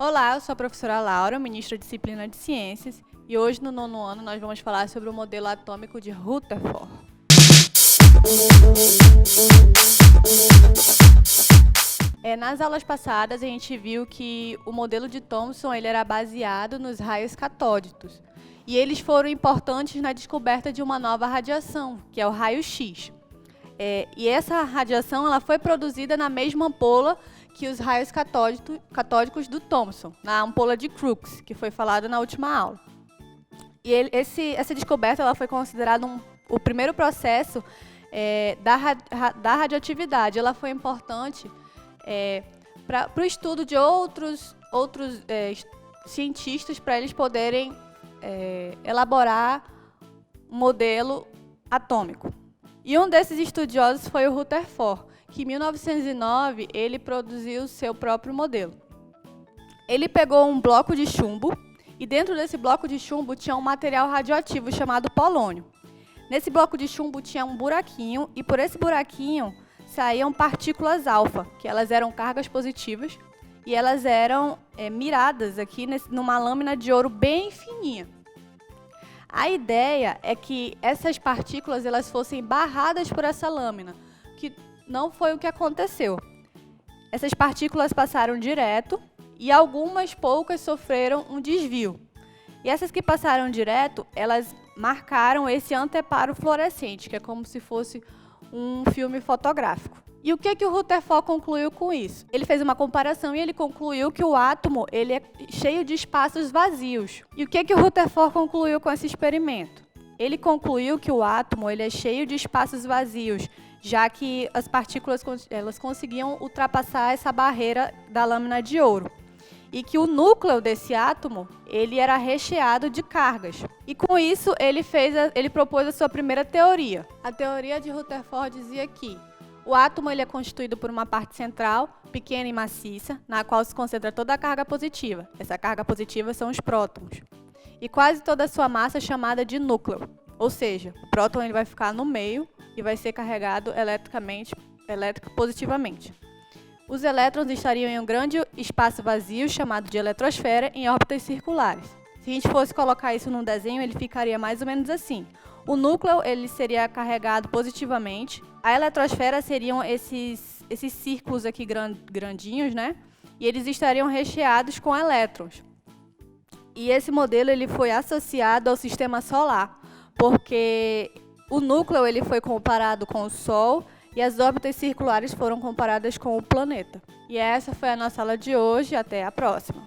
Olá, eu sou a professora Laura, ministra da disciplina de Ciências, e hoje no 9º ano nós vamos falar sobre o modelo atômico de Rutherford. Nas aulas passadas a gente viu que o modelo de Thomson ele era baseado nos raios catódicos, e eles foram importantes na descoberta de uma nova radiação, que é o raio-X. E essa radiação ela foi produzida na mesma ampola que os raios catódicos do Thomson, na ampola de Crookes, que foi falada na última aula. E essa descoberta ela foi considerada o primeiro processo da radioatividade. Ela foi importante para o estudo de outros cientistas, para eles poderem elaborar um modelo atômico. E um desses estudiosos foi o Rutherford, que em 1909 ele produziu seu próprio modelo. Ele pegou um bloco de chumbo e dentro desse bloco de chumbo tinha um material radioativo chamado polônio. Nesse bloco de chumbo tinha um buraquinho e por esse buraquinho saíam partículas alfa, que elas eram cargas positivas e elas eram miradas aqui numa lâmina de ouro bem fininha. A ideia é que essas partículas elas fossem barradas por essa lâmina, que não foi o que aconteceu. Essas partículas passaram direto e algumas poucas sofreram um desvio. E essas que passaram direto, elas marcaram esse anteparo fluorescente, que é como se fosse um filme fotográfico. E o que o Rutherford concluiu com isso? Ele fez uma comparação e ele concluiu que o átomo ele é cheio de espaços vazios. E o que o Rutherford concluiu com esse experimento? Ele concluiu que o átomo ele é cheio de espaços vazios, já que as partículas elas conseguiam ultrapassar essa barreira da lâmina de ouro. E que o núcleo desse átomo ele era recheado de cargas. E com isso ele propôs a sua primeira teoria. A teoria de Rutherford dizia que o átomo ele é constituído por uma parte central, pequena e maciça, na qual se concentra toda a carga positiva. Essa carga positiva são os prótons. E quase toda a sua massa é chamada de núcleo. Ou seja, o próton ele vai ficar no meio e vai ser carregado positivamente. Os elétrons estariam em um grande espaço vazio chamado de eletrosfera em órbitas circulares. Se a gente fosse colocar isso num desenho, ele ficaria mais ou menos assim. O núcleo ele seria carregado positivamente, a eletrosfera seriam esses círculos aqui grandinhos, né? E eles estariam recheados com elétrons. E esse modelo ele foi associado ao sistema solar, porque o núcleo ele foi comparado com o Sol e as órbitas circulares foram comparadas com o planeta. E essa foi a nossa aula de hoje. Até a próxima!